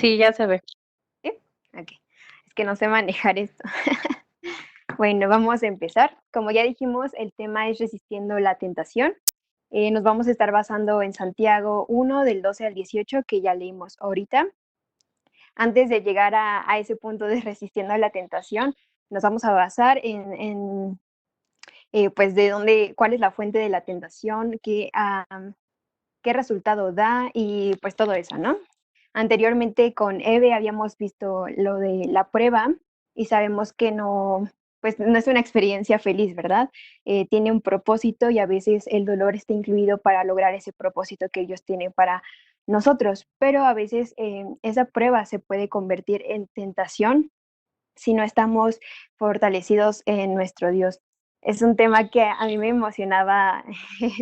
Sí, ya se ve. ¿Sí? Ok. Es que no sé manejar esto. Bueno, vamos a empezar. Como ya dijimos, el tema es resistiendo la tentación. Nos vamos a estar basando en Santiago 1, del 12 al 18, que ya leímos ahorita. Antes de llegar a ese punto de resistiendo la tentación, nos vamos a basar pues, de dónde, cuál es la fuente de la tentación, qué resultado da y pues todo eso, ¿no? Anteriormente con Eve habíamos visto lo de la prueba y sabemos que no, pues no es una experiencia feliz, ¿verdad? Tiene un propósito y a veces el dolor está incluido para lograr ese propósito que ellos tienen para nosotros, pero a veces esa prueba se puede convertir en tentación si no estamos fortalecidos en nuestro Dios. Es un tema que a mí me emocionaba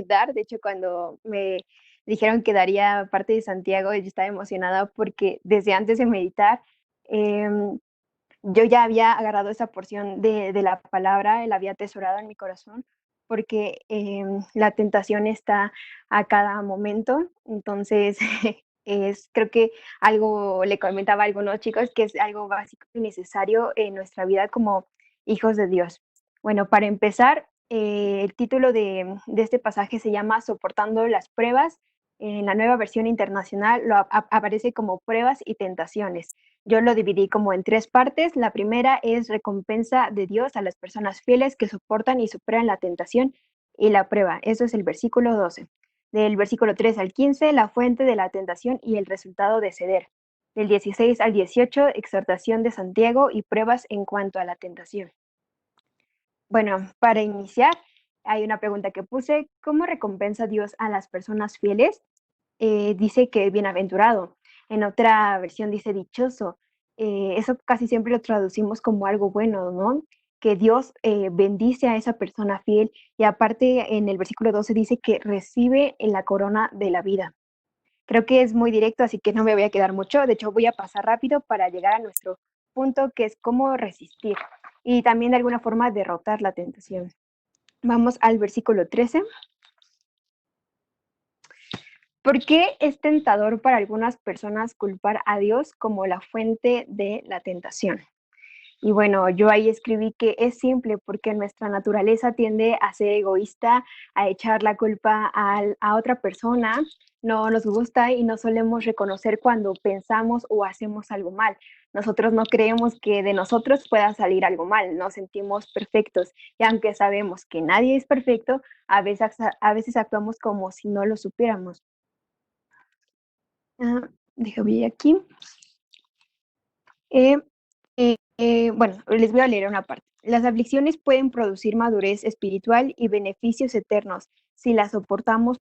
dar, de hecho cuando me dijeron que daría parte de Santiago, yo estaba emocionada porque desde antes de meditar, yo ya había agarrado esa porción de la palabra, la había atesorado en mi corazón, porque la tentación está a cada momento, entonces creo que algo, le comentaba a algunos chicos, que es algo básico y necesario en nuestra vida como hijos de Dios. Bueno, para empezar, el título de este pasaje se llama Soportando las pruebas. En la nueva versión internacional aparece como pruebas y tentaciones. Yo lo dividí como en tres partes. La primera es recompensa de Dios a las personas fieles que soportan y superan la tentación y la prueba. Eso es el versículo 12. Del versículo 3 al 15, la fuente de la tentación y el resultado de ceder. Del 16 al 18, exhortación de Santiago y pruebas en cuanto a la tentación. Bueno, para iniciar, hay una pregunta que puse: ¿cómo recompensa Dios a las personas fieles? Dice que bienaventurado, en otra versión dice dichoso. Eso casi siempre lo traducimos como algo bueno, ¿no? Que Dios bendice a esa persona fiel, y aparte en el versículo 12 dice que recibe en la corona de la vida. Creo que es muy directo, así que no me voy a quedar mucho. De hecho, voy a pasar rápido para llegar a nuestro punto, que es cómo resistir y también de alguna forma derrotar la tentación. Vamos al versículo 13. ¿Por qué es tentador para algunas personas culpar a Dios como la fuente de la tentación? Y bueno, yo ahí escribí que es simple porque nuestra naturaleza tiende a ser egoísta, a echar la culpa a otra persona. No nos gusta y no solemos reconocer cuando pensamos o hacemos algo mal. Nosotros no creemos que de nosotros pueda salir algo mal, nos sentimos perfectos. Y aunque sabemos que nadie es perfecto, a veces actuamos como si no lo supiéramos. Déjame ver aquí. Eh, bueno, les voy a leer una parte. Las aflicciones pueden producir madurez espiritual y beneficios eternos si las soportamos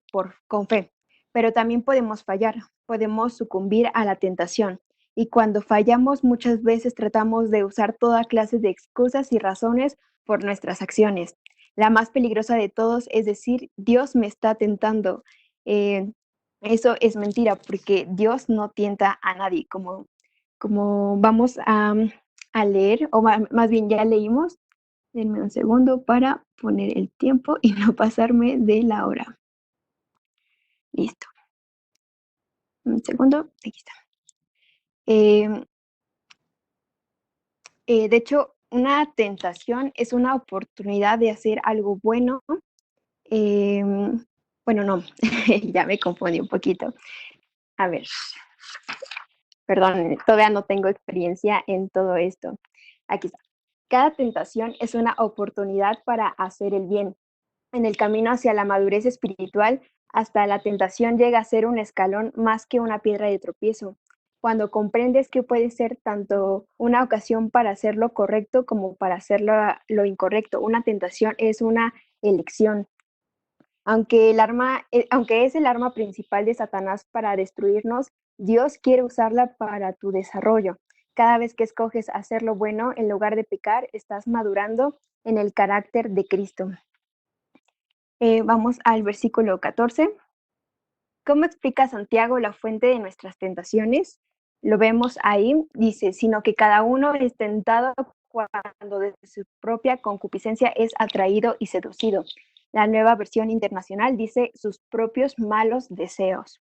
con fe, pero también podemos fallar, podemos sucumbir a la tentación. Y cuando fallamos, muchas veces tratamos de usar toda clase de excusas y razones por nuestras acciones. La más peligrosa de todos es decir: Dios me está tentando. Eh, Eso es mentira, porque Dios no tienta a nadie, como vamos a leer, o más bien ya leímos. Denme un segundo para poner el tiempo y no pasarme de la hora. Listo. Un segundo, aquí está. Eh, de hecho, una tentación es una oportunidad de hacer algo bueno. Eh, bueno, no, ya me confundí un poquito. A ver, perdón, todavía no tengo experiencia en todo esto. Aquí está. Cada tentación es una oportunidad para hacer el bien. En el camino hacia la madurez espiritual, hasta la tentación llega a ser un escalón más que una piedra de tropiezo. Cuando comprendes que puede ser tanto una ocasión para hacer lo correcto como para hacer lo incorrecto, una tentación es una elección. Aunque es el arma principal de Satanás para destruirnos, Dios quiere usarla para tu desarrollo. Cada vez que escoges hacer lo bueno en lugar de pecar, estás madurando en el carácter de Cristo. Vamos al versículo 14. ¿Cómo explica Santiago la fuente de nuestras tentaciones? Lo vemos ahí, dice: sino que cada uno es tentado cuando de su propia concupiscencia es atraído y seducido. La nueva versión internacional dice: sus propios malos deseos.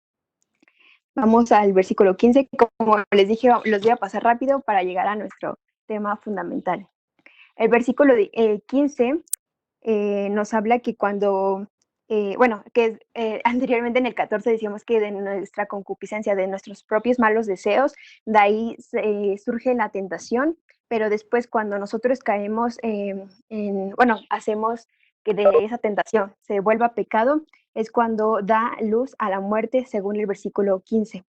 Vamos al versículo 15, como les dije, los voy a pasar rápido para llegar a nuestro tema fundamental. El versículo 15 nos habla que cuando, bueno, que anteriormente en el 14 decíamos que de nuestra concupiscencia, de nuestros propios malos deseos, de ahí surge la tentación, pero después cuando nosotros caemos bueno, hacemos que de esa tentación se vuelva pecado, es cuando da luz a la muerte, según el versículo 15.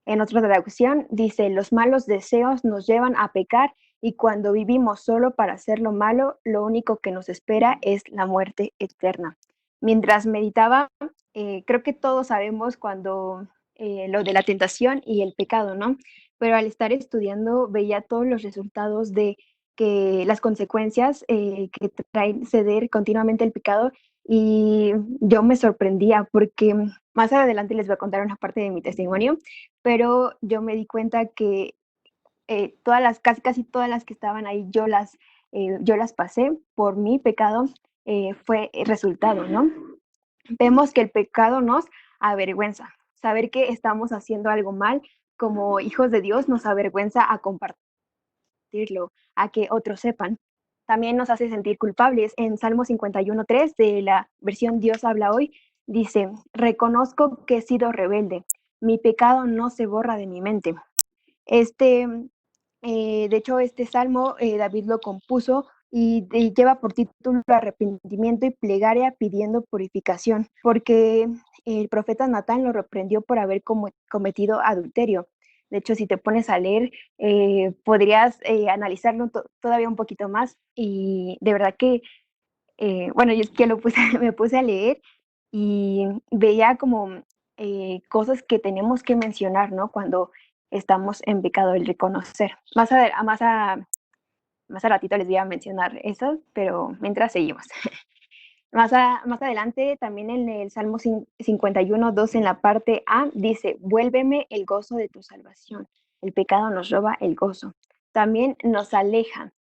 En otra traducción dice, los malos deseos nos llevan a pecar y cuando vivimos solo para hacer lo malo, lo único que nos espera es la muerte eterna. Mientras meditaba, creo que todos sabemos cuando lo de la tentación y el pecado, ¿no? Pero al estar estudiando veía todos los resultados de que las consecuencias que traen ceder continuamente el pecado y yo me sorprendía porque más adelante les voy a contar una parte de mi testimonio, pero yo me di cuenta que casi todas las que estaban ahí, yo las pasé por mi pecado, fue el resultado, ¿no? Vemos que el pecado nos avergüenza. Saber que estamos haciendo algo mal como hijos de Dios nos avergüenza a compartirlo, a que otros sepan. También nos hace sentir culpables. En Salmo 51.3 de la versión Dios habla hoy, dice, reconozco que he sido rebelde, mi pecado no se borra de mi mente. De hecho, este salmo David lo compuso y lleva por título arrepentimiento y plegaria pidiendo purificación, porque el profeta Natán lo reprendió por haber cometido adulterio. De hecho, si te pones a leer, podrías analizarlo todavía un poquito más y de verdad que, bueno, yo es que me puse a leer y veía como cosas que tenemos que mencionar, ¿no? Cuando estamos en pecado, el reconocer. Más a ratito les voy a mencionar eso, pero mientras seguimos. Más adelante, también en el Salmo 51.2, en la parte A, dice, vuélveme el gozo de tu salvación. El pecado nos roba el gozo. También nos aleja.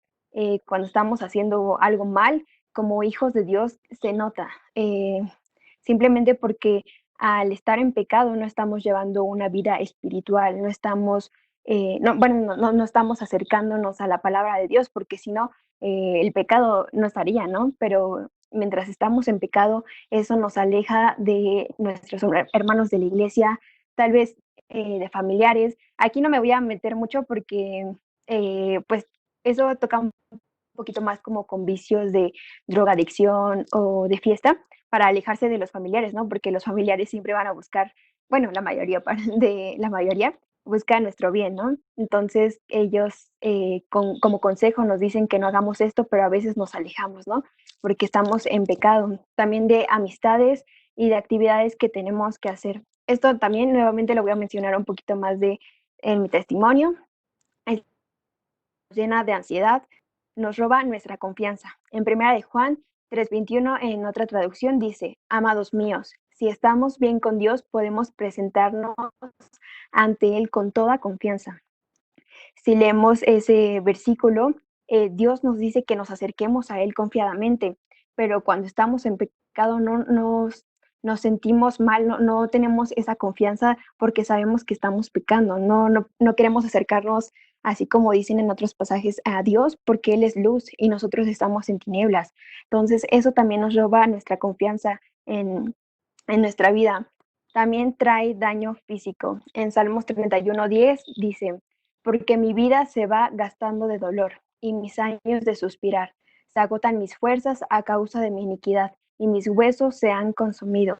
Cuando estamos haciendo algo mal, como hijos de Dios, se nota. Simplemente porque al estar en pecado no estamos llevando una vida espiritual, no estamos, no estamos acercándonos a la palabra de Dios, porque si no, el pecado no estaría, ¿no? Pero mientras estamos en pecado, eso nos aleja de nuestros hermanos de la iglesia, tal vez de familiares. Aquí no me voy a meter mucho porque, pues, eso toca un poquito más como con vicios de drogadicción o de fiesta para alejarse de los familiares, ¿no? Porque los familiares siempre van a buscar, bueno, la mayoría de la mayoría busca nuestro bien, ¿no? Entonces ellos como consejo nos dicen que no hagamos esto, pero a veces nos alejamos, ¿no? Porque estamos en pecado. También de amistades y de actividades que tenemos que hacer. Esto también nuevamente lo voy a mencionar un poquito más en mi testimonio. Es llena de ansiedad, nos roba nuestra confianza. En primera de Juan 3:21, en otra traducción, dice, amados míos, si estamos bien con Dios, podemos presentarnos ante Él con toda confianza. Si leemos ese versículo, Dios nos dice que nos acerquemos a Él confiadamente, pero cuando estamos en pecado no nos sentimos mal, no tenemos esa confianza porque sabemos que estamos pecando, no queremos acercarnos, así como dicen en otros pasajes, a Dios porque Él es luz y nosotros estamos en tinieblas. Entonces, eso también nos roba nuestra confianza en nuestra vida. También trae daño físico. En Salmos 31:10 dice, porque mi vida se va gastando de dolor y mis años de suspirar. Se agotan mis fuerzas a causa de mi iniquidad y mis huesos se han consumido.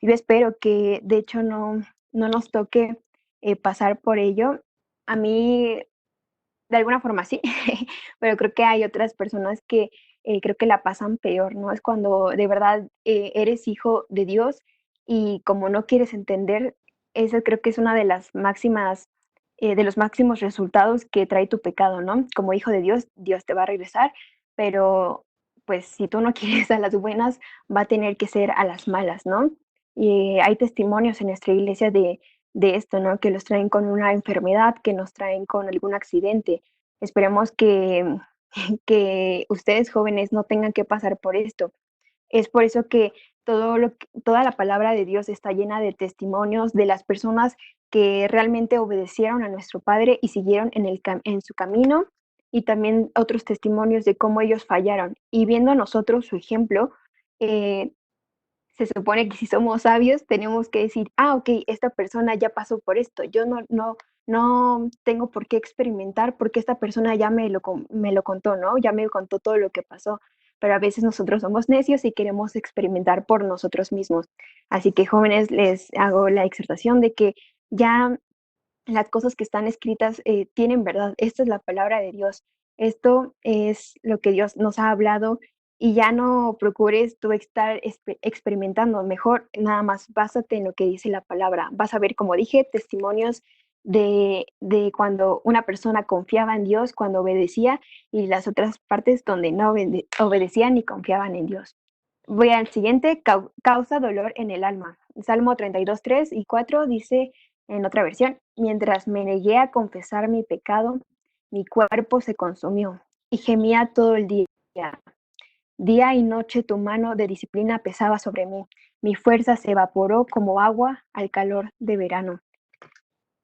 Yo espero que de hecho no nos toque pasar por ello. A mí de alguna forma sí, pero creo que hay otras personas que creo que la pasan peor, ¿no? Es cuando de verdad eres hijo de Dios y como no quieres entender, esa creo que es una de las máximas, de los máximos resultados que trae tu pecado, ¿no? Como hijo de Dios, Dios te va a regresar, pero pues si tú no quieres a las buenas, va a tener que ser a las malas, ¿no? Y hay testimonios en nuestra iglesia de esto, ¿no? Que los traen con una enfermedad, que nos traen con algún accidente. Esperemos que ustedes jóvenes no tengan que pasar por esto. Es por eso que toda la palabra de Dios está llena de testimonios de las personas que realmente obedecieron a nuestro Padre y siguieron en su camino, y también otros testimonios de cómo ellos fallaron. Y viendo nosotros su ejemplo, eh, se supone que si somos sabios tenemos que decir, ok, esta persona ya pasó por esto, yo no tengo por qué experimentar porque esta persona ya me lo contó, ¿no? Ya me contó todo lo que pasó, pero a veces nosotros somos necios y queremos experimentar por nosotros mismos. Así que, jóvenes, les hago la exhortación de que ya las cosas que están escritas tienen verdad. Esta es la palabra de Dios. Esto es lo que Dios nos ha hablado, y ya no procures tú estar experimentando. Mejor nada más básate en lo que dice la palabra. Vas a ver, como dije, testimonios de cuando una persona confiaba en Dios, cuando obedecía, y las otras partes donde no obedecían ni confiaban en Dios. Voy al siguiente, causa dolor en el alma. Salmo 32, 3 y 4 dice en otra versión: mientras me negué a confesar mi pecado, mi cuerpo se consumió y gemía todo el día. Día y noche tu mano de disciplina pesaba sobre mí. Mi fuerza se evaporó como agua al calor de verano.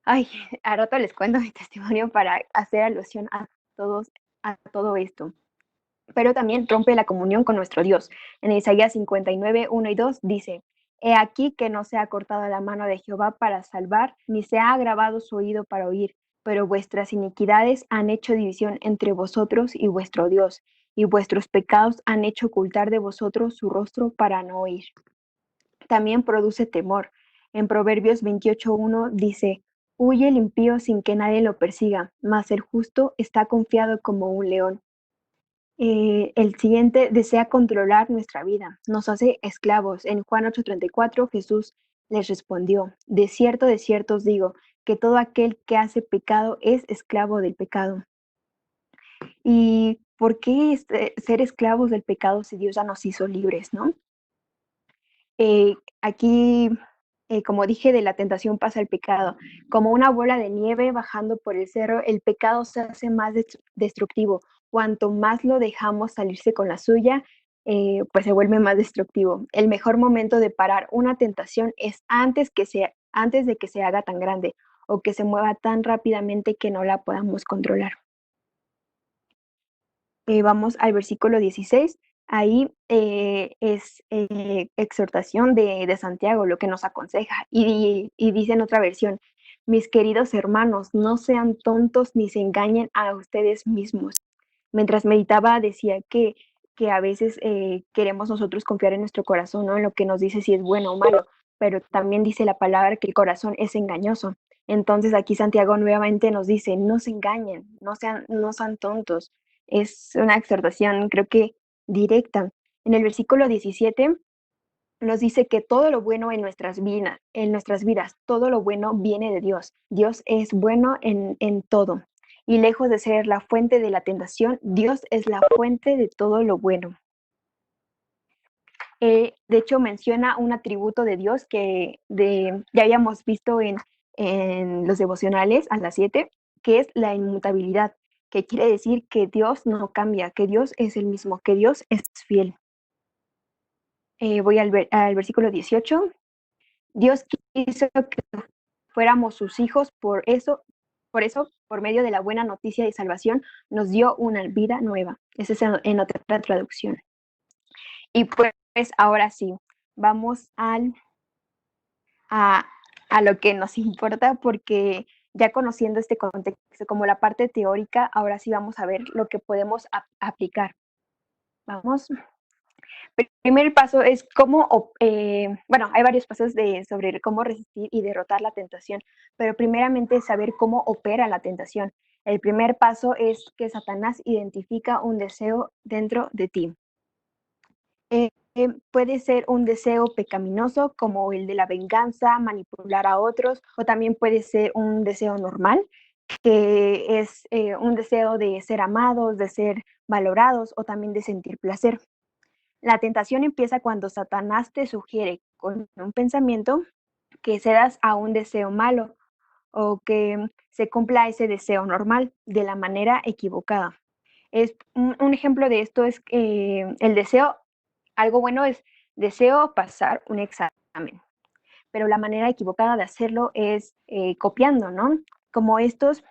Ay, a rato les cuento mi testimonio para hacer alusión a todo esto. Pero también rompe la comunión con nuestro Dios. En Isaías 59, 1 y 2 dice: He aquí que no se ha cortado la mano de Jehová para salvar, ni se ha agravado su oído para oír, pero vuestras iniquidades han hecho división entre vosotros y vuestro Dios, y vuestros pecados han hecho ocultar de vosotros su rostro para no oír. También produce temor. En Proverbios 28:1 dice: Huye el impío sin que nadie lo persiga, mas el justo está confiado como un león. El siguiente desea controlar nuestra vida, nos hace esclavos. En Juan 8:34 Jesús les respondió: de cierto os digo, que todo aquel que hace pecado es esclavo del pecado. ¿Y por qué ser esclavos del pecado si Dios ya nos hizo libres, no? Aquí, como dije, de la tentación pasa el pecado. Como una bola de nieve bajando por el cerro, el pecado se hace más destructivo. Cuanto más lo dejamos salirse con la suya, pues se vuelve más destructivo. El mejor momento de parar una tentación es antes de que se haga tan grande o que se mueva tan rápidamente que no la podamos controlar. Vamos al versículo 16. Ahí es exhortación de Santiago, lo que nos aconseja. Y dice en otra versión: mis queridos hermanos, no sean tontos ni se engañen a ustedes mismos. Mientras meditaba, decía que a veces queremos nosotros confiar en nuestro corazón, ¿no? En lo que nos dice si es bueno o malo, pero también dice la palabra que el corazón es engañoso. Entonces aquí Santiago nuevamente nos dice: no se engañen, no sean tontos. Es una exhortación, creo que directa. En el versículo 17 nos dice que todo lo bueno en nuestras vidas, todo lo bueno viene de Dios. Dios es bueno en todo. Y lejos de ser la fuente de la tentación, Dios es la fuente de todo lo bueno. De hecho, menciona un atributo de Dios ya habíamos visto en los devocionales a las 7, que es la inmutabilidad, que quiere decir que Dios no cambia, que Dios es el mismo, que Dios es fiel. Voy al versículo 18. Dios quiso que fuéramos sus hijos, por eso, por medio de la buena noticia de salvación, nos dio una vida nueva. Esa es en otra traducción. Y pues ahora sí, vamos a lo que nos importa, porque ya conociendo este contexto como la parte teórica, ahora sí vamos a ver lo que podemos aplicar. Vamos. El primer paso es bueno, hay varios pasos sobre cómo resistir y derrotar la tentación, pero primeramente saber cómo opera la tentación. El primer paso es que Satanás identifica un deseo dentro de ti. Puede ser un deseo pecaminoso como el de la venganza, manipular a otros, o también puede ser un deseo normal, que es un deseo de ser amados, de ser valorados o también de sentir placer. La tentación empieza cuando Satanás te sugiere con un pensamiento que cedas a un deseo malo o que se cumpla ese deseo normal de la manera equivocada. Un ejemplo de esto es que el deseo, algo bueno es Deseo pasar un examen, pero la manera equivocada de hacerlo es copiando, ¿no? Como estos,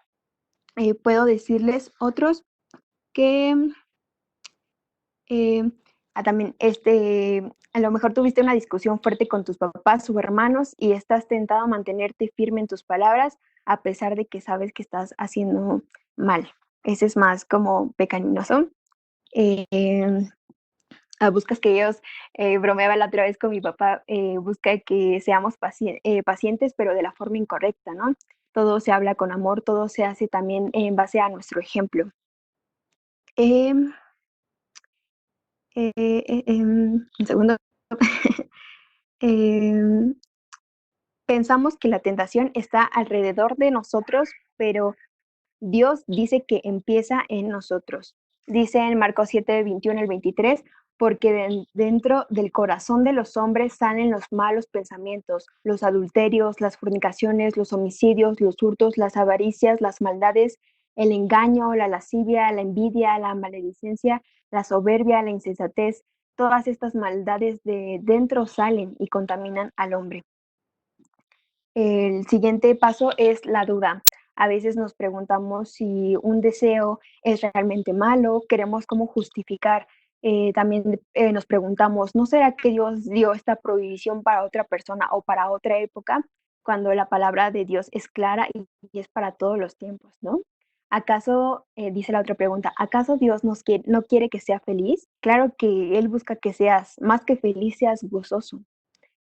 puedo decirles otros que eh, también, a lo mejor tuviste una discusión fuerte con tus papás o hermanos y estás tentado a mantenerte firme en tus palabras a pesar de que sabes que estás haciendo mal. Ese es más como pecaminoso. Eh, buscas que ellos, bromeaba la otra vez con mi papá, busca que seamos pacientes, pero de la forma incorrecta, ¿no? Todo se habla con amor, todo se hace también en base a nuestro ejemplo. Em, un segundo. Em, Pensamos que la tentación está alrededor de nosotros, pero Dios dice que empieza en nosotros. Dice en Marcos 7, 21 al 23, porque dentro del corazón de los hombres salen los malos pensamientos, los adulterios, las fornicaciones, los homicidios, los hurtos, las avaricias, las maldades, el engaño, la lascivia, la envidia, la maledicencia, la soberbia, la insensatez. Todas estas maldades de dentro salen y contaminan al hombre. El siguiente paso es la duda. A veces nos preguntamos si un deseo es realmente malo, queremos cómo justificar. También nos preguntamos, ¿no será que Dios dio esta prohibición para otra persona o para otra época cuando la palabra de Dios es clara y es para todos los tiempos, ¿no? ¿Acaso, dice la otra pregunta, ¿acaso Dios no quiere que sea feliz? Claro que Él busca que seas, más que feliz, seas gozoso,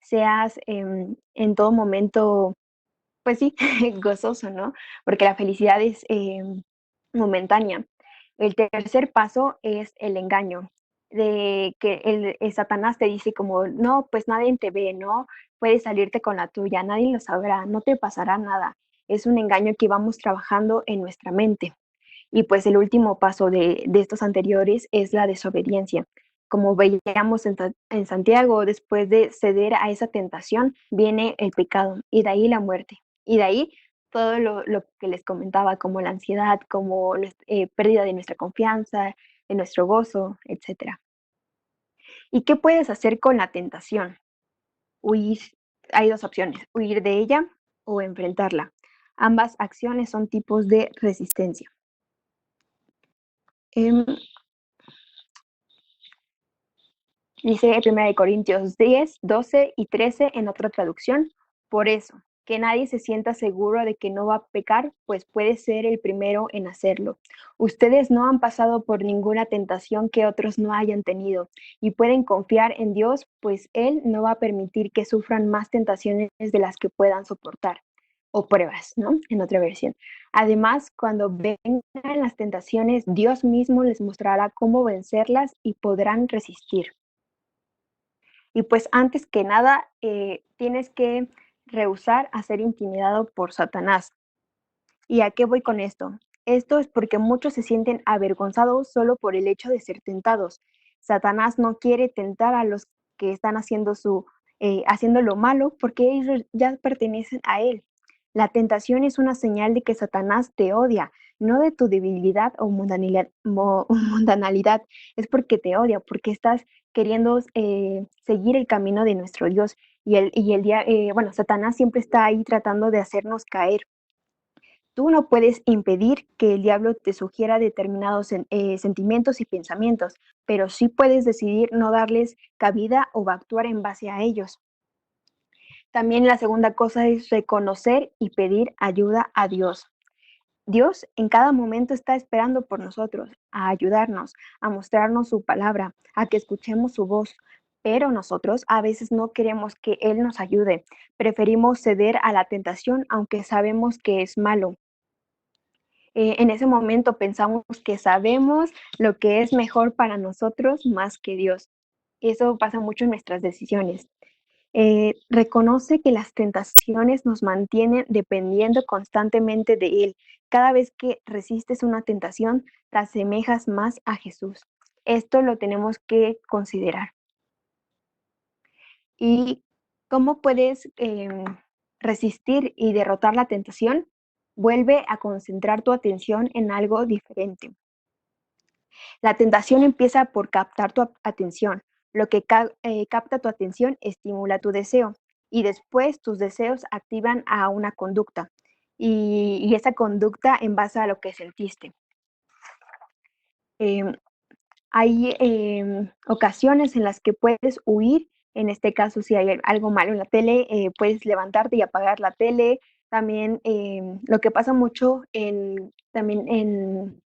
seas en todo momento, pues sí, gozoso, ¿no? Porque la felicidad es momentánea. El tercer paso es el engaño, de que el Satanás te dice como, no, pues nadie te ve, ¿no? Puedes salirte con la tuya, nadie lo sabrá, no te pasará nada. Es un engaño que vamos trabajando en nuestra mente. Y pues el último paso de estos anteriores es la desobediencia. Como veíamos en Santiago, después de ceder a esa tentación, viene el pecado y de ahí la muerte. Y de ahí todo lo que les comentaba, como la ansiedad, como pérdida de nuestra confianza, de nuestro gozo, etcétera. ¿Y qué puedes hacer con la tentación? Huir. Hay dos opciones, huir de ella o enfrentarla. Ambas acciones son tipos de resistencia. Em, Dice 1 Corintios 10, 12 y 13 en otra traducción. Por eso, que nadie se sienta seguro de que no va a pecar, pues puede ser el primero en hacerlo. Ustedes no han pasado por ninguna tentación que otros no hayan tenido y pueden confiar en Dios, pues Él no va a permitir que sufran más tentaciones de las que puedan soportar. O pruebas, ¿no? En otra versión. Además, cuando vengan las tentaciones, Dios mismo les mostrará cómo vencerlas y podrán resistir. Y pues antes que nada, tienes que rehusar a ser intimidado por Satanás. ¿Y a qué voy con esto? Esto es porque muchos se sienten avergonzados solo por el hecho de ser tentados. Satanás no quiere tentar a los que están haciendo lo malo porque ellos ya pertenecen a él. La tentación es una señal de que Satanás te odia, no de tu debilidad o mundanalidad, es porque te odia, porque estás queriendo seguir el camino de nuestro Dios. Bueno, Satanás siempre está ahí tratando de hacernos caer. Tú no puedes impedir que el diablo te sugiera determinados sentimientos y pensamientos, pero sí puedes decidir no darles cabida o actuar en base a ellos. También la segunda cosa es reconocer y pedir ayuda a Dios. Dios en cada momento está esperando por nosotros, a ayudarnos, a mostrarnos su palabra, a que escuchemos su voz. Pero nosotros a veces no queremos que Él nos ayude. Preferimos ceder a la tentación aunque sabemos que es malo. En ese momento pensamos que sabemos lo que es mejor para nosotros más que Dios. Eso pasa mucho en nuestras decisiones. Reconoce que las tentaciones nos mantienen dependiendo constantemente de Él. Cada vez que resistes una tentación, te asemejas más a Jesús. Esto lo tenemos que considerar. ¿Y cómo puedes resistir y derrotar la tentación? Vuelve a concentrar tu atención en algo diferente. La tentación empieza por captar tu atención. Lo que capta tu atención estimula tu deseo y después tus deseos activan a una conducta y esa conducta en base a lo que sentiste. Eh, Hay ocasiones en las que puedes huir, en este caso si hay algo malo en la tele, puedes levantarte y apagar la tele. También lo que pasa mucho también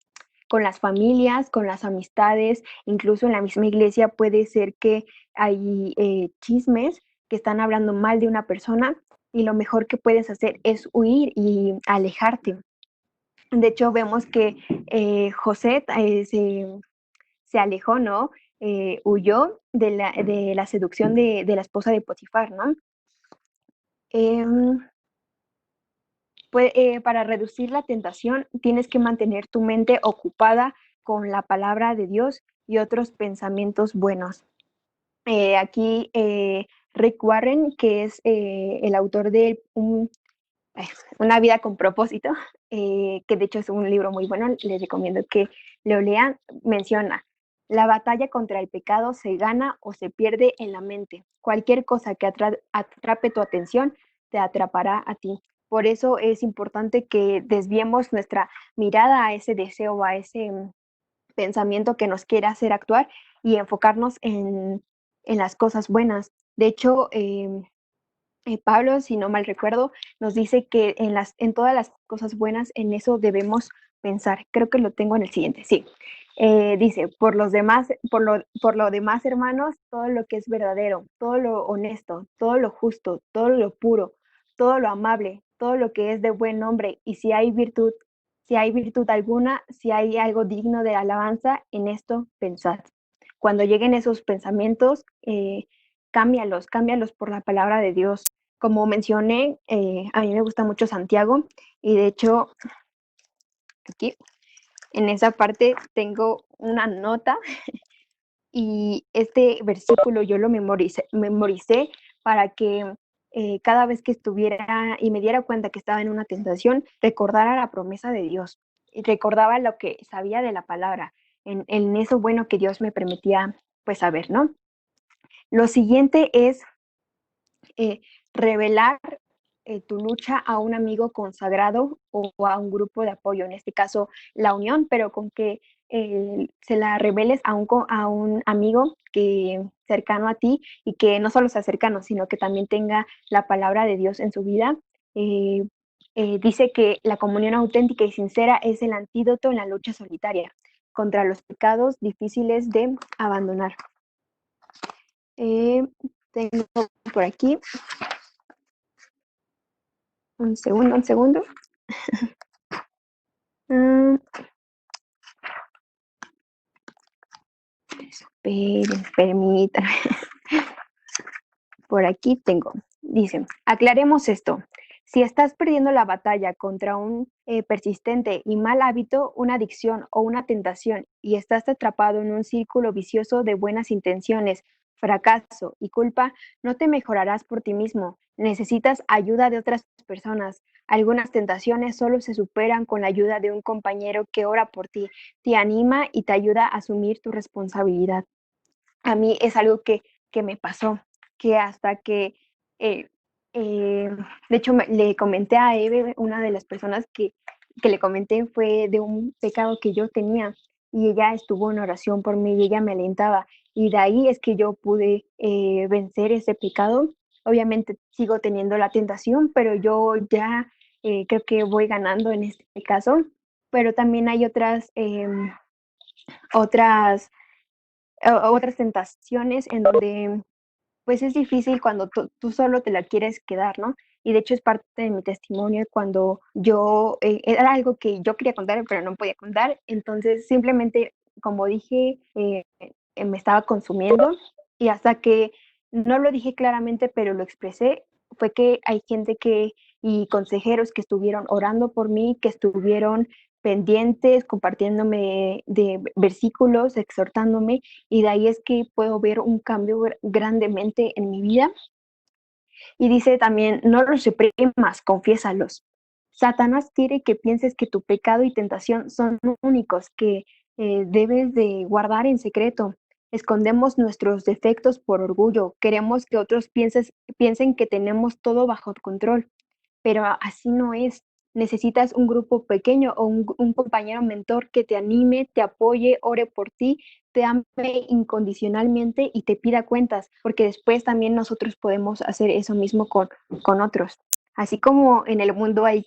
con las familias, con las amistades, incluso en la misma iglesia puede ser que hay chismes que están hablando mal de una persona y lo mejor que puedes hacer es huir y alejarte. De hecho, vemos que José se alejó, ¿no? Huyó de la seducción de la esposa de Potifar, ¿no? Em, pues, para reducir la tentación, tienes que mantener tu mente ocupada con la palabra de Dios y otros pensamientos buenos. Aquí Rick Warren, que es el autor de Una vida con propósito, que de hecho es un libro muy bueno, les recomiendo que lo lean, menciona, la batalla contra el pecado se gana o se pierde en la mente. Cualquier cosa que atrape tu atención te atrapará a ti. Por eso es importante que desviemos nuestra mirada a ese deseo, a ese pensamiento que nos quiere hacer actuar y enfocarnos en las cosas buenas. De hecho, Pablo, si no mal recuerdo, nos dice que en todas las cosas buenas, en eso debemos pensar. Creo que lo tengo en el siguiente, sí. Dice, por lo demás, hermanos, todo lo que es verdadero, todo lo honesto, todo lo justo, todo lo puro, todo lo amable, todo lo que es de buen nombre, y si hay virtud alguna, si hay algo digno de alabanza, en esto pensad. Cuando lleguen esos pensamientos, cámbialos por la palabra de Dios. Como mencioné, a mí me gusta mucho Santiago y de hecho aquí en esa parte tengo una nota y este versículo yo lo memoricé para que cada vez que estuviera y me diera cuenta que estaba en una tentación, recordara la promesa de Dios y recordaba lo que sabía de la palabra, en eso bueno que Dios me permitía pues saber, ¿no? Lo siguiente es eh, revelar tu lucha a un amigo consagrado o a un grupo de apoyo, en este caso la unión, pero con que se la reveles a un amigo que cercano a ti y que no solo sea cercano, sino que también tenga la palabra de Dios en su vida. Eh, Dice que la comunión auténtica y sincera es el antídoto en la lucha solitaria contra los pecados difíciles de abandonar. Eh, Tengo por aquí un segundo. Mm, permítame. Por aquí tengo. Dice, aclaremos esto. Si estás perdiendo la batalla contra un persistente y mal hábito, una adicción o una tentación y estás atrapado en un círculo vicioso de buenas intenciones, fracaso y culpa, no te mejorarás por ti mismo. Necesitas ayuda de otras personas. Algunas tentaciones solo se superan con la ayuda de un compañero que ora por ti, te anima y te ayuda a asumir tu responsabilidad. A mí es algo que me pasó, que hasta que, eh, eh, de hecho, le comenté a Eve, una de las personas que le comenté fue de un pecado que yo tenía y ella estuvo en oración por mí y ella me alentaba y de ahí es que yo pude vencer ese pecado. Obviamente sigo teniendo la tentación, pero yo ya creo que voy ganando en este caso, pero también hay otras otras tentaciones en donde pues es difícil cuando tú solo te la quieres quedar, ¿no? Y de hecho es parte de mi testimonio cuando yo, era algo que yo quería contar, pero no podía contar, entonces simplemente, como dije, me estaba consumiendo y hasta que no lo dije claramente, pero lo expresé, fue que hay gente y consejeros que estuvieron orando por mí, que estuvieron pendientes, compartiéndome de versículos, exhortándome, y de ahí es que puedo ver un cambio grandemente en mi vida. Y dice también, no los reprimas, confiésalos. Satanás quiere que pienses que tu pecado y tentación son únicos, que debes de guardar en secreto. escondemos nuestros defectos por orgullo, queremos que otros piensen que tenemos todo bajo control, pero así no es. Necesitas un grupo pequeño o un compañero mentor que te anime, te apoye, ore por ti, te ame incondicionalmente y te pida cuentas, porque después también nosotros podemos hacer eso mismo con otros. Así como en el mundo hay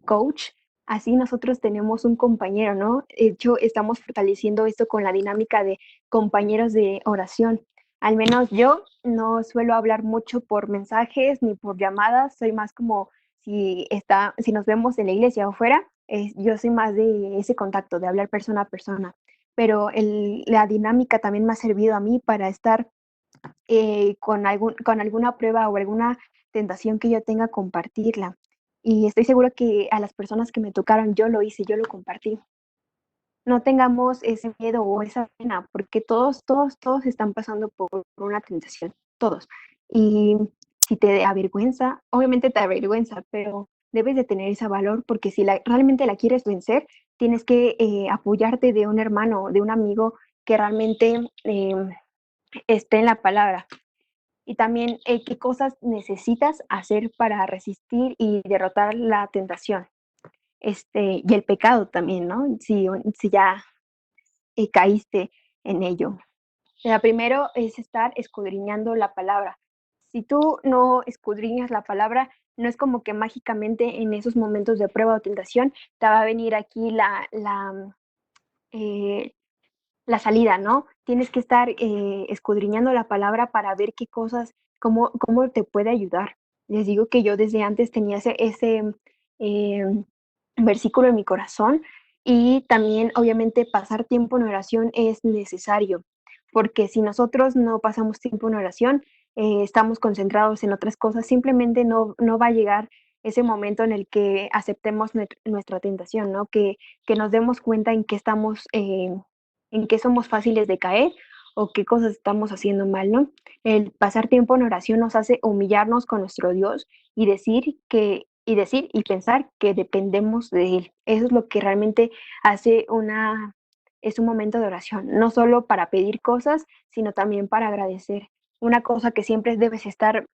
coach, así nosotros tenemos un compañero, ¿no? De hecho, estamos fortaleciendo esto con la dinámica de compañeros de oración. Al menos yo no suelo hablar mucho por mensajes ni por llamadas, soy más como si nos vemos en la iglesia o fuera, yo soy más de ese contacto, de hablar persona a persona. Pero la dinámica también me ha servido a mí para estar con alguna prueba o alguna tentación que yo tenga, compartirla. Y estoy segura que a las personas que me tocaron, yo lo hice, yo lo compartí. No tengamos ese miedo o esa pena, porque todos están pasando por una tentación, todos. Y si te avergüenza, obviamente te avergüenza, pero debes de tener ese valor, porque si realmente la quieres vencer, tienes que apoyarte de un hermano, de un amigo que realmente esté en la palabra. Y también qué cosas necesitas hacer para resistir y derrotar la tentación. Y el pecado también, ¿no? Si ya caíste en ello. La primero es estar escudriñando la palabra. Si tú no escudriñas la palabra, no es como que mágicamente en esos momentos de prueba o tentación te va a venir aquí eh, la salida, ¿no? Tienes que estar escudriñando la palabra para ver qué cosas, cómo te puede ayudar. Les digo que yo desde antes tenía ese eh, versículo en mi corazón y también obviamente pasar tiempo en oración es necesario, porque si nosotros no pasamos tiempo en oración, estamos concentrados en otras cosas, simplemente no va a llegar ese momento en el que aceptemos nuestra tentación, ¿no? Que nos demos cuenta en qué somos fáciles de caer o qué cosas estamos haciendo mal, ¿no? El pasar tiempo en oración nos hace humillarnos con nuestro Dios y decir y pensar que dependemos de Él. Eso es lo que realmente hace es un momento de oración, no solo para pedir cosas, sino también para agradecer. Una cosa que siempre debes estar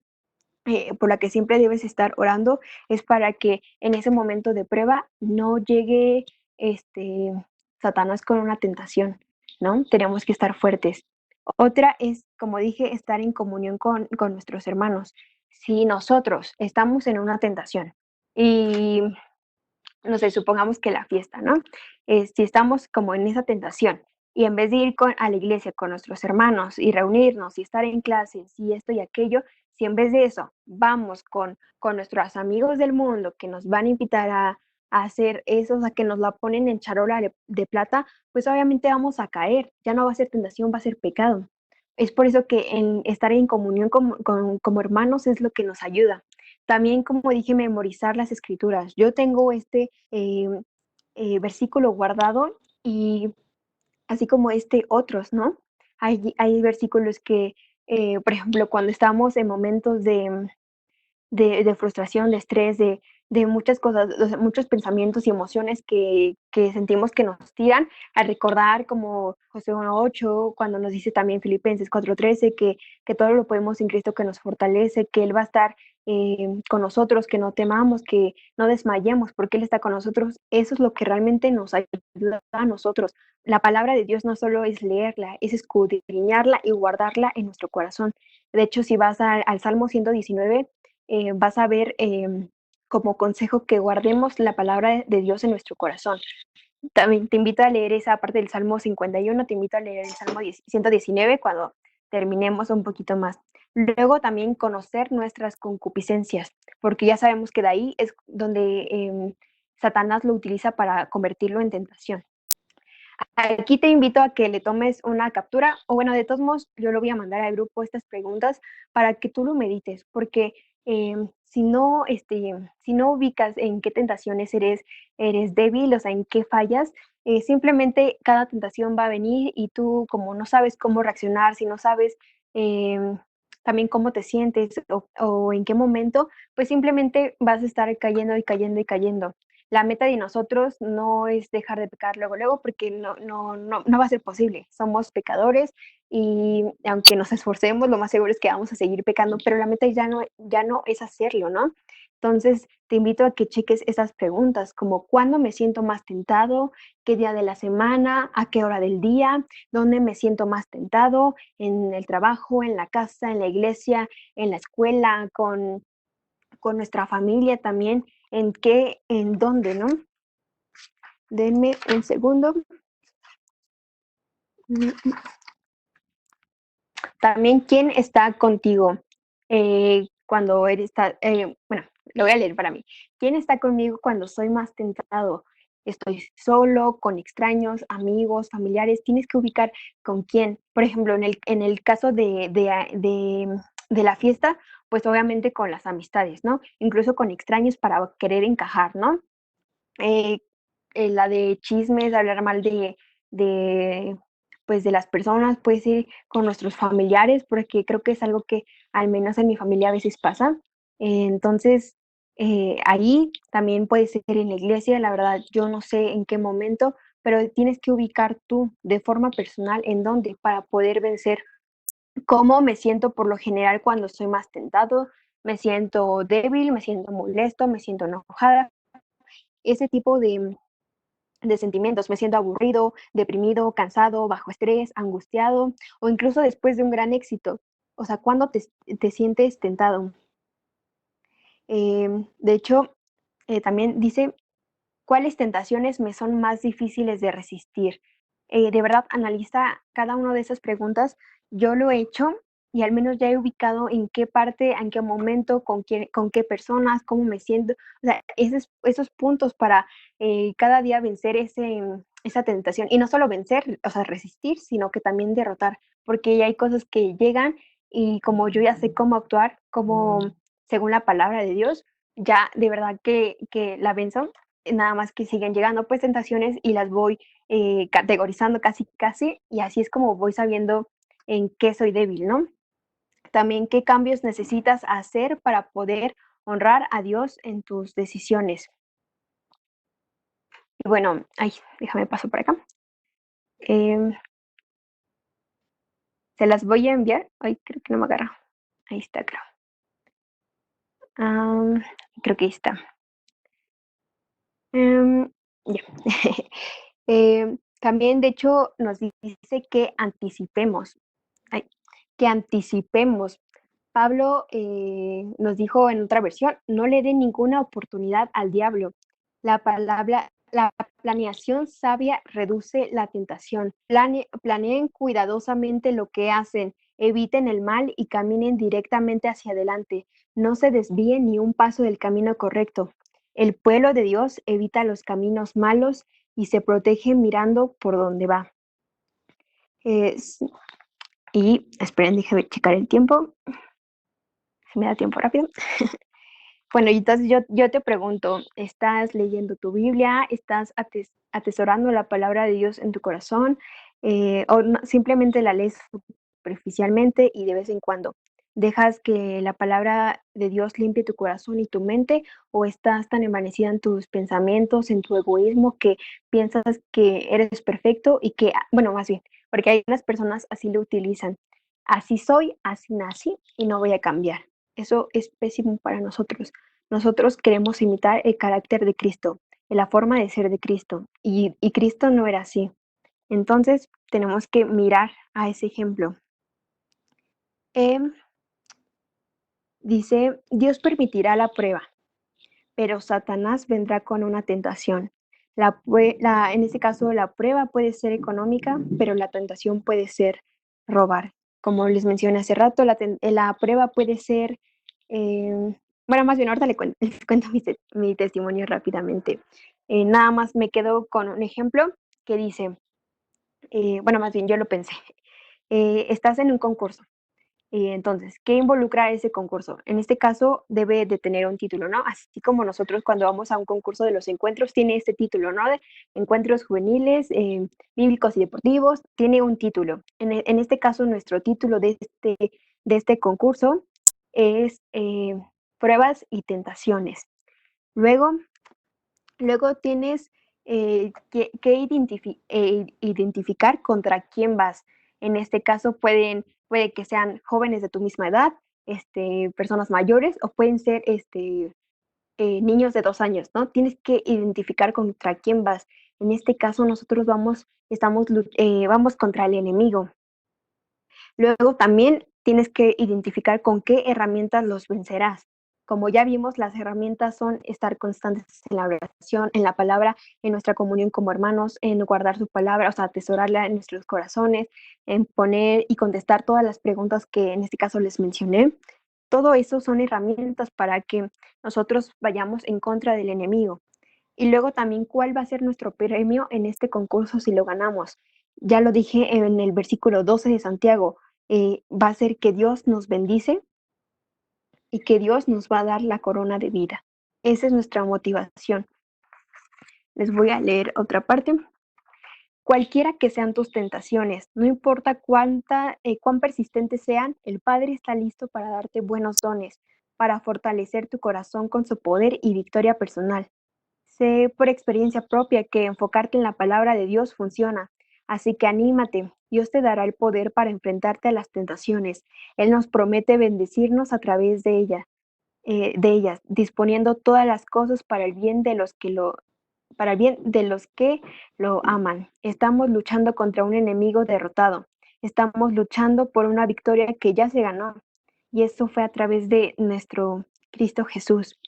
por la que siempre debes estar orando es para que en ese momento de prueba no llegue este Satanás con una tentación, ¿no? Tenemos que estar fuertes. Otra es, como dije, estar en comunión con nuestros hermanos. Si nosotros estamos en una tentación y no sé, supongamos que la fiesta, ¿no? Si estamos como en esa tentación y en vez de ir a la iglesia con nuestros hermanos y reunirnos y estar en clases y esto y aquello, si en vez de eso vamos con nuestros amigos del mundo que nos van a invitar a hacer eso, o sea, que nos la ponen en charola de plata, pues obviamente vamos a caer, ya no va a ser tentación, va a ser pecado. Es por eso que estar en comunión como hermanos es lo que nos ayuda. También, como dije, memorizar las escrituras. Yo tengo versículo guardado y así como otros, ¿no? Hay versículos que, por ejemplo, cuando estamos en momentos de frustración, de estrés, de muchas cosas, o sea, muchos pensamientos y emociones que sentimos que nos tiran, al recordar como José 1:8, cuando nos dice también Filipenses 4:13, que todo lo podemos en Cristo que nos fortalece, que Él va a estar con nosotros, que no temamos, que no desmayemos, porque Él está con nosotros. Eso es lo que realmente nos ayuda a nosotros. La palabra de Dios no solo es leerla, es escudriñarla y guardarla en nuestro corazón. De hecho, si vas al Salmo 119, vas a ver como consejo que guardemos la palabra de Dios en nuestro corazón. También te invito a leer esa parte del Salmo 51, te invito a leer el Salmo 119 cuando terminemos un poquito más. Luego también conocer nuestras concupiscencias, porque ya sabemos que de ahí es donde Satanás lo utiliza para convertirlo en tentación. Aquí te invito a que le tomes una captura, o bueno, de todos modos, yo lo voy a mandar al grupo estas preguntas para que tú lo medites, porque si no ubicas en qué tentaciones eres débil, o sea, en qué fallas, simplemente cada tentación va a venir y tú como no sabes cómo reaccionar, si no sabes también cómo te sientes o en qué momento, pues simplemente vas a estar cayendo y cayendo y cayendo. La meta de nosotros no es dejar de pecar luego, luego, porque no va a ser posible. Somos pecadores y aunque nos esforcemos, lo más seguro es que vamos a seguir pecando, pero la meta ya no es hacerlo, ¿no? Entonces, te invito a que cheques esas preguntas, como cuándo me siento más tentado, qué día de la semana, a qué hora del día, dónde me siento más tentado, en el trabajo, en la casa, en la iglesia, en la escuela, con nuestra familia también, en qué, en dónde, ¿no? Denme un segundo. También, ¿quién está contigo cuando eres, bueno, lo voy a leer para mí. ¿Quién está conmigo cuando soy más tentado? Estoy solo, con extraños, amigos, familiares. Tienes que ubicar con quién. Por ejemplo, en el caso de la fiesta, pues obviamente con las amistades, ¿no? Incluso con extraños para querer encajar, ¿no? eh, la de chismes, de hablar mal de, pues de las personas, puede ser con nuestros familiares, porque creo que es algo que al menos en mi familia a veces pasa. Entonces, ahí también puede ser en la iglesia, la verdad, yo no sé en qué momento, pero tienes que ubicar tú de forma personal en dónde para poder vencer. ¿Cómo me siento por lo general cuando estoy más tentado? Me siento débil, me siento molesto, me siento enojada. Ese tipo de sentimientos. Me siento aburrido, deprimido, cansado, bajo estrés, angustiado o incluso después de un gran éxito. O sea, ¿cuándo te sientes tentado? De hecho, también dice, ¿cuáles tentaciones me son más difíciles de resistir? De verdad, analiza cada una de esas preguntas. Yo lo he hecho y al menos ya he ubicado en qué parte, en qué momento, con quién, con qué personas, cómo me siento. O sea, esos puntos para cada día vencer esa tentación. Y no solo vencer, o sea, resistir, sino que también derrotar, porque ya hay cosas que llegan y como yo ya sé cómo actuar, como según la palabra de Dios, ya de verdad que la venzo, nada más que siguen llegando pues tentaciones y las voy categorizando casi casi y así es como voy sabiendo en qué soy débil, ¿no? También qué cambios necesitas hacer para poder honrar a Dios en tus decisiones. Y bueno, ay, déjame paso por acá. Eh, se las voy a enviar. Ay, creo que no me agarra. Ahí está, creo. Um, creo que ahí está. Ya. También, de hecho, nos dice que anticipemos, ay, que anticipemos. Pablo nos dijo en otra versión, no le den ninguna oportunidad al diablo. La planeación sabia reduce la tentación. Planeen cuidadosamente lo que hacen, eviten el mal y caminen directamente hacia adelante. No se desvíen ni un paso del camino correcto. El pueblo de Dios evita los caminos malos y se protege mirando por donde va. Y esperen, déjenme checar el tiempo. Si me da tiempo rápido. Bueno, y entonces yo te pregunto, ¿estás leyendo tu Biblia? ¿Estás atesorando la palabra de Dios en tu corazón? ¿O simplemente la lees superficialmente y de vez en cuando? ¿Dejas que la palabra de Dios limpie tu corazón y tu mente? ¿O estás tan envanecida en tus pensamientos, en tu egoísmo, que piensas que eres perfecto y que, bueno, más bien, porque hay unas personas así lo utilizan. Así soy, así nací y no voy a cambiar. Eso es pésimo para nosotros. Nosotros queremos imitar el carácter de Cristo, la forma de ser de Cristo, y Cristo no era así. Entonces tenemos que mirar a ese ejemplo. Dice, Dios permitirá la prueba, pero Satanás vendrá con una tentación. En este caso, la prueba puede ser económica, pero la tentación puede ser robar. Como les mencioné hace rato, la prueba puede ser, bueno, más bien ahorita les cuento mi testimonio rápidamente. Nada más me quedo con un ejemplo que dice, bueno, más bien yo lo pensé. Estás en un concurso y entonces, ¿qué involucra ese concurso? En este caso, debe de tener un título, ¿no? Así como nosotros cuando vamos a un concurso de los encuentros, tiene este título, ¿no? De encuentros juveniles, bíblicos y deportivos, tiene un título. En este caso, nuestro título de este concurso es Pruebas y Tentaciones. Luego tienes que identificar contra quién vas. En este caso puede que sean jóvenes de tu misma edad, personas mayores o pueden ser niños de 2 años, ¿no? Tienes que identificar contra quién vas. En este caso nosotros vamos contra el enemigo. Luego también tienes que identificar con qué herramientas los vencerás. Como ya vimos, las herramientas son estar constantes en la oración, en la palabra, en nuestra comunión como hermanos, en guardar su palabra, o sea, atesorarla en nuestros corazones, en poner y contestar todas las preguntas que en este caso les mencioné. Todo eso son herramientas para que nosotros vayamos en contra del enemigo. Y luego también, ¿cuál va a ser nuestro premio en este concurso si lo ganamos? Ya lo dije en el versículo 12 de Santiago, va a ser que Dios nos bendice y que Dios nos va a dar la corona de vida. Esa es nuestra motivación. Les voy a leer otra parte. Cualquiera que sean tus tentaciones, no importa cuán persistentes sean, el Padre está listo para darte buenos dones, para fortalecer tu corazón con su poder y victoria personal. Sé por experiencia propia que enfocarte en la palabra de Dios funciona, así que anímate. Dios te dará el poder para enfrentarte a las tentaciones. Él nos promete bendecirnos a través de ellas, disponiendo todas las cosas para el bien para el bien de los que lo aman. Estamos luchando contra un enemigo derrotado. Estamos luchando por una victoria que ya se ganó. Y eso fue a través de nuestro Cristo Jesús.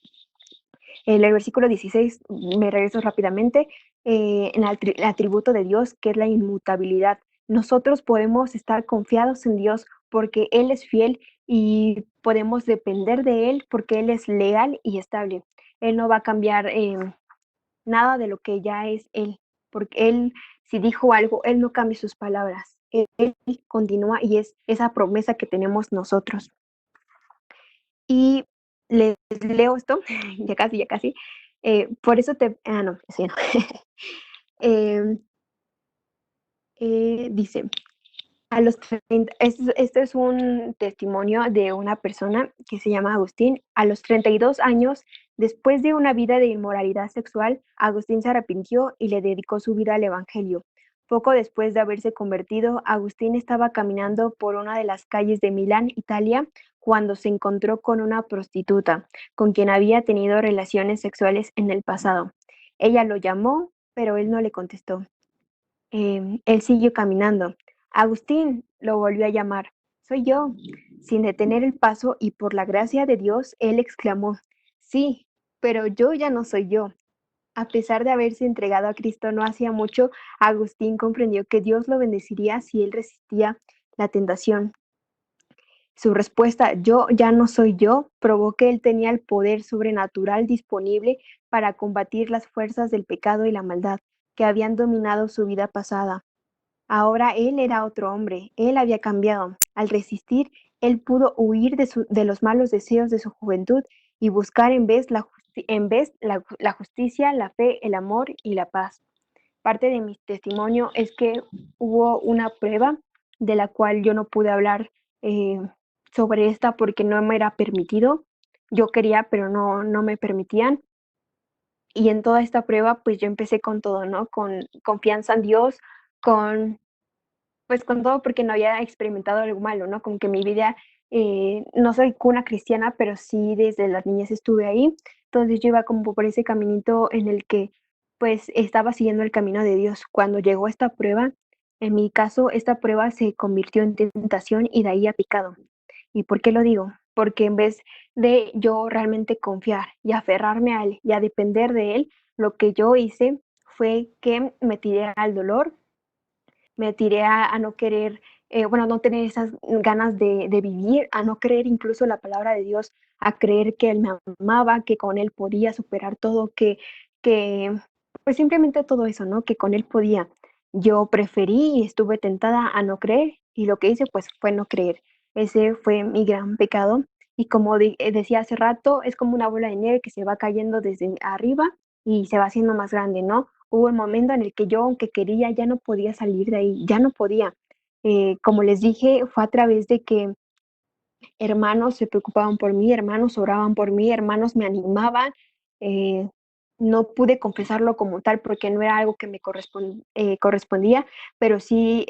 En el versículo 16, me regreso rápidamente, en el atributo de Dios, que es la inmutabilidad. Nosotros podemos estar confiados en Dios porque Él es fiel y podemos depender de Él porque Él es leal y estable. Él no va a cambiar nada de lo que ya es Él, porque Él, si dijo algo, Él no cambia sus palabras. Él continúa y es esa promesa que tenemos nosotros. Y les leo esto, ya casi, ya casi. Por eso no, sí, no. Em, dice, a los 30, este es un testimonio de una persona que se llama Agustín. A los 32 años, después de una vida de inmoralidad sexual, Agustín se arrepintió y le dedicó su vida al Evangelio. Poco después de haberse convertido, Agustín estaba caminando por una de las calles de Milán, Italia, cuando se encontró con una prostituta, con quien había tenido relaciones sexuales en el pasado. Ella lo llamó, pero él no le contestó. Él siguió caminando. Agustín lo volvió a llamar. Soy yo. Sin detener el paso y por la gracia de Dios, él exclamó, sí, pero yo ya no soy yo. A pesar de haberse entregado a Cristo no hacía mucho, Agustín comprendió que Dios lo bendeciría si él resistía la tentación. Su respuesta, yo ya no soy yo, probó que él tenía el poder sobrenatural disponible para combatir las fuerzas del pecado y la maldad que habían dominado su vida pasada. Ahora él era otro hombre, él había cambiado. Al resistir, él pudo huir de los malos deseos de su juventud y buscar la justicia, la fe, el amor y la paz. Parte de mi testimonio es que hubo una prueba de la cual yo no pude hablar eh, sobre esta porque no me era permitido. Yo quería, pero no me permitían. Y en toda esta prueba, pues yo empecé con todo, ¿no? Con confianza en Dios, con pues con todo porque no había experimentado algo malo, ¿no? Como que mi vida, no soy cuna cristiana, pero sí desde las niñez estuve ahí. Entonces yo iba como por ese caminito en el que pues estaba siguiendo el camino de Dios. Cuando llegó esta prueba, en mi caso, esta prueba se convirtió en tentación y de ahí a pecado. ¿Y por qué lo digo? Porque en vez de yo realmente confiar y aferrarme a Él y a depender de Él, lo que yo hice fue que me tiré al dolor, me tiré a no querer, bueno, no tener esas ganas de vivir, a no creer incluso la palabra de Dios, a creer que Él me amaba, que con Él podía superar todo, que pues simplemente todo eso, ¿no? Que con Él podía. Yo preferí y estuve tentada a no creer y lo que hice pues fue no creer. Ese fue mi gran pecado y como decía hace rato, es como una bola de nieve que se va cayendo desde arriba y se va haciendo más grande, ¿no? Hubo un momento en el que yo, aunque quería, ya no podía salir de ahí, ya no podía. Como les dije, fue a través de que hermanos se preocupaban por mí, hermanos oraban por mí, hermanos me animaban. eh, no pude confesarlo como tal porque no era algo que me correspondía, pero sí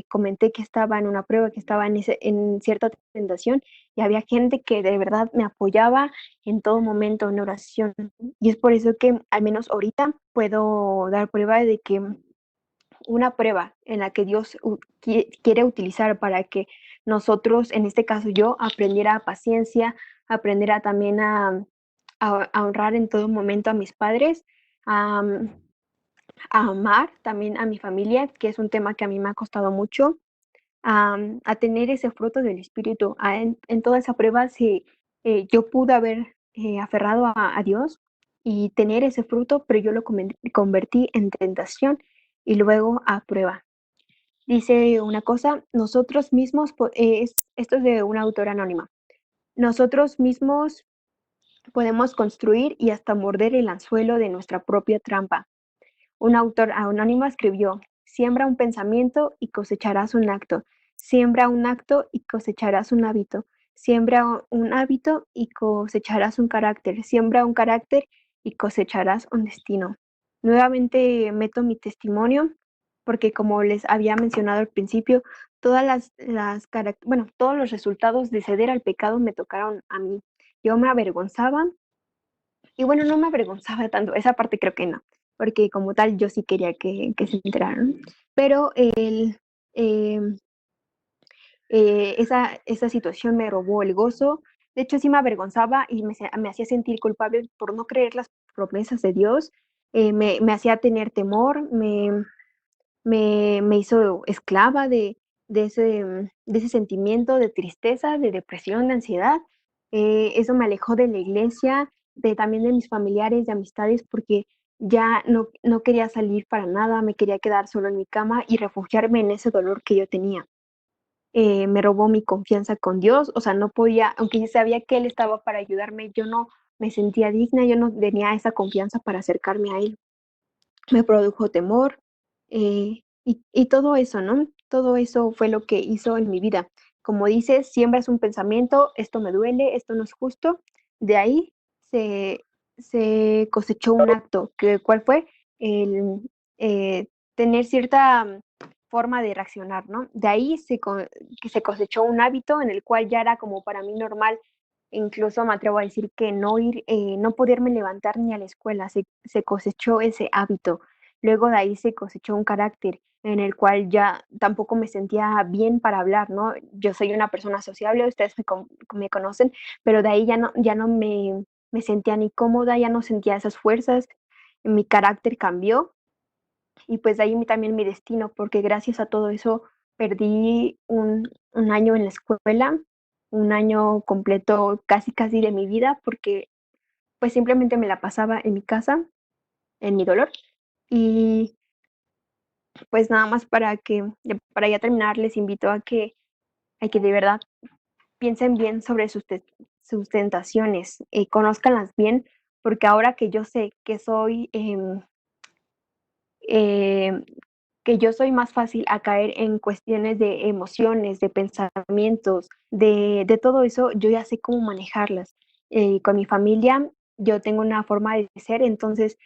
comenté que estaba en una prueba, que estaba en cierta tentación y había gente que de verdad me apoyaba en todo momento en oración. Y es por eso que al menos ahorita puedo dar prueba de que una prueba en la que Dios quiere utilizar para que nosotros, en este caso yo, aprendiera paciencia, aprendiera también a honrar en todo momento a mis padres, a, a amar también a mi familia, que es un tema que a mí me ha costado mucho, a tener ese fruto del Espíritu. En toda esa prueba, si yo pude haber aferrado a Dios y tener ese fruto, pero yo lo convertí en tentación y luego a prueba. Dice una cosa, nosotros mismos, esto es de una autora anónima, nosotros mismos podemos construir y hasta morder el anzuelo de nuestra propia trampa. Un autor anónimo escribió, siembra un pensamiento y cosecharás un acto, siembra un acto y cosecharás un hábito, siembra un hábito y cosecharás un carácter, siembra un carácter y cosecharás un destino. Nuevamente meto mi testimonio porque como les había mencionado al principio, todos los resultados de ceder al pecado me tocaron a mí. Yo me avergonzaba y bueno, no me avergonzaba tanto, esa parte creo que no, porque como tal yo sí quería que se enteraran, pero eh, esa situación me robó el gozo, de hecho sí me avergonzaba y me hacía sentir culpable por no creer las promesas de Dios, me hacía tener temor, me hizo esclava de ese sentimiento de tristeza, de depresión, de ansiedad. Eso me alejó de la iglesia, también de mis familiares, de amistades, porque ya no quería salir para nada, me quería quedar solo en mi cama y refugiarme en ese dolor que yo tenía. Me robó mi confianza con Dios, o sea, no podía, aunque yo sabía que Él estaba para ayudarme, yo no me sentía digna, yo no tenía esa confianza para acercarme a Él. Me produjo temor, y todo eso, ¿no? Todo eso fue lo que hizo en mi vida. Como dices, siembras un pensamiento, esto me duele, esto no es justo, de ahí se, se cosechó un acto, ¿cuál fue? El tener cierta forma de reaccionar, ¿no? De ahí que se cosechó un hábito en el cual ya era como para mí normal, incluso me atrevo a decir que no poderme levantar ni a la escuela, se cosechó ese hábito. Luego de ahí se cosechó un carácter en el cual ya tampoco me sentía bien para hablar, ¿no? Yo soy una persona sociable, ustedes me conocen, pero de ahí ya no me sentía ni cómoda, ya no sentía esas fuerzas, mi carácter cambió y pues de ahí también mi destino, porque gracias a todo eso perdí un año en la escuela, un año completo casi de mi vida, porque pues simplemente me la pasaba en mi casa, en mi dolor. Y pues nada más para ya terminar, les invito a que de verdad piensen bien sobre sus tentaciones, conózcanlas bien, porque ahora que yo sé que eh, que yo soy más fácil a caer en cuestiones de emociones, de pensamientos, de todo eso, yo ya sé cómo manejarlas. Con mi familia, yo tengo una forma de ser, entonces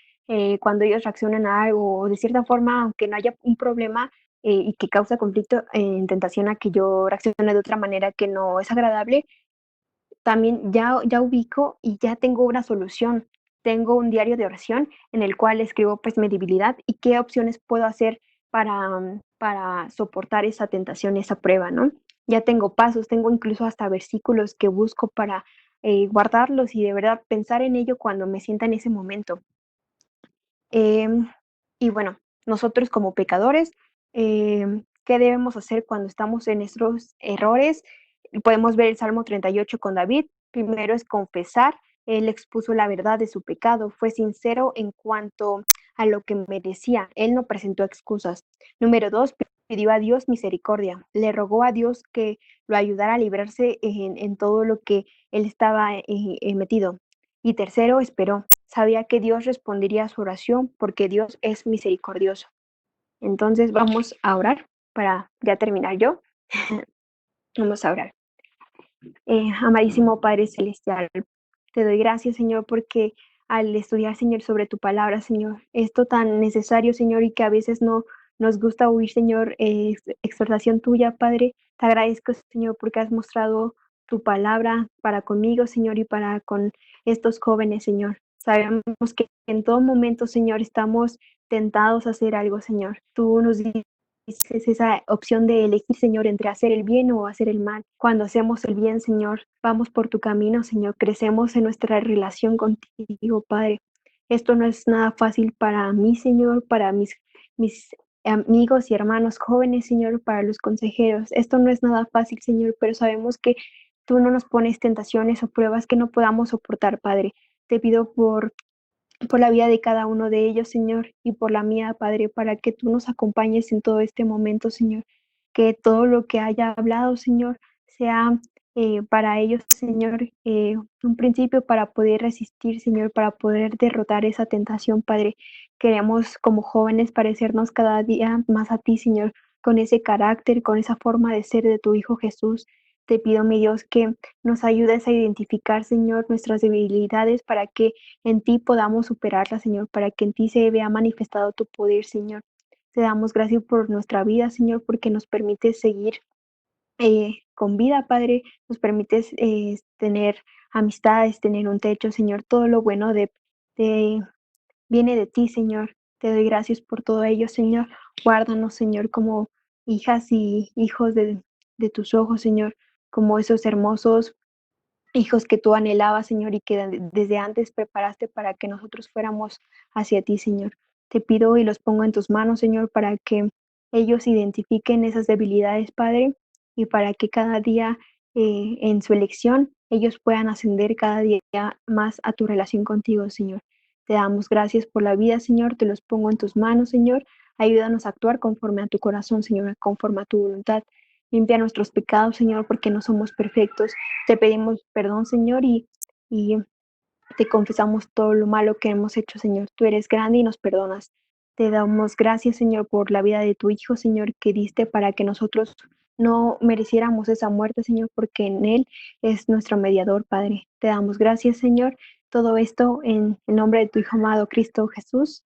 cuando ellos reaccionan a algo, de cierta forma, aunque no haya un problema y que causa conflicto, en tentación a que yo reaccione de otra manera que no es agradable, también ya ubico y ya tengo una solución. Tengo un diario de oración en el cual escribo pues mi debilidad y qué opciones puedo hacer para soportar esa tentación, esa prueba, ¿no? Ya tengo pasos, tengo incluso hasta versículos que busco para guardarlos y de verdad pensar en ello cuando me sienta en ese momento. Em, y bueno, nosotros como pecadores, ¿qué debemos hacer cuando estamos en nuestros errores? Podemos ver el Salmo 38 con David. Primero es confesar. Él expuso la verdad de su pecado, fue sincero en cuanto a lo que merecía. Él no presentó excusas. Número dos, pidió a Dios misericordia. Le rogó a Dios que lo ayudara a librarse en todo lo que él estaba metido. Y tercero, esperó. Sabía que Dios respondería a su oración porque Dios es misericordioso. Entonces vamos a orar para ya terminar yo. Vamos a orar. Amadísimo Padre Celestial, te doy gracias, Señor, porque al estudiar, Señor, sobre tu palabra, Señor. Esto tan necesario, Señor, y que a veces no nos gusta oír, Señor, exhortación tuya, Padre. Te agradezco, Señor, porque has mostrado tu palabra para conmigo, Señor, y para con estos jóvenes, Señor. Sabemos que en todo momento, Señor, estamos tentados a hacer algo, Señor. Tú nos dices esa opción de elegir, Señor, entre hacer el bien o hacer el mal. Cuando hacemos el bien, Señor, vamos por tu camino, Señor, crecemos en nuestra relación contigo, Padre. Esto no es nada fácil para mí, Señor, para mis amigos y hermanos jóvenes, Señor, para los consejeros. Esto no es nada fácil, Señor, pero sabemos que tú no nos pones tentaciones o pruebas que no podamos soportar, Padre. Te pido por la vida de cada uno de ellos, Señor, y por la mía, Padre, para que tú nos acompañes en todo este momento, Señor. Que todo lo que haya hablado, Señor, sea para ellos, Señor, un principio para poder resistir, Señor, para poder derrotar esa tentación, Padre. Queremos como jóvenes parecernos cada día más a ti, Señor, con ese carácter, con esa forma de ser de tu Hijo Jesús. Te pido, mi Dios, que nos ayudes a identificar, Señor, nuestras debilidades para que en ti podamos superarla, Señor, para que en ti se vea manifestado tu poder, Señor. Te damos gracias por nuestra vida, Señor, porque nos permites seguir con vida, Padre, nos permites tener amistades, tener un techo, Señor, todo lo bueno de viene de ti, Señor. Te doy gracias por todo ello, Señor. Guárdanos, Señor, como hijas y hijos de tus ojos, Señor, como esos hermosos hijos que tú anhelabas, Señor, y que desde antes preparaste para que nosotros fuéramos hacia ti, Señor. Te pido y los pongo en tus manos, Señor, para que ellos identifiquen esas debilidades, Padre, y para que cada día en su elección ellos puedan ascender cada día más a tu relación contigo, Señor. Te damos gracias por la vida, Señor, te los pongo en tus manos, Señor. Ayúdanos a actuar conforme a tu corazón, Señor, conforme a tu voluntad. Limpia nuestros pecados, Señor, porque no somos perfectos. Te pedimos perdón, Señor, y te confesamos todo lo malo que hemos hecho, Señor. Tú eres grande y nos perdonas. Te damos gracias, Señor, por la vida de tu Hijo, Señor, que diste para que nosotros no mereciéramos esa muerte, Señor, porque en Él es nuestro mediador, Padre. Te damos gracias, Señor. Todo esto en el nombre de tu Hijo amado, Cristo Jesús.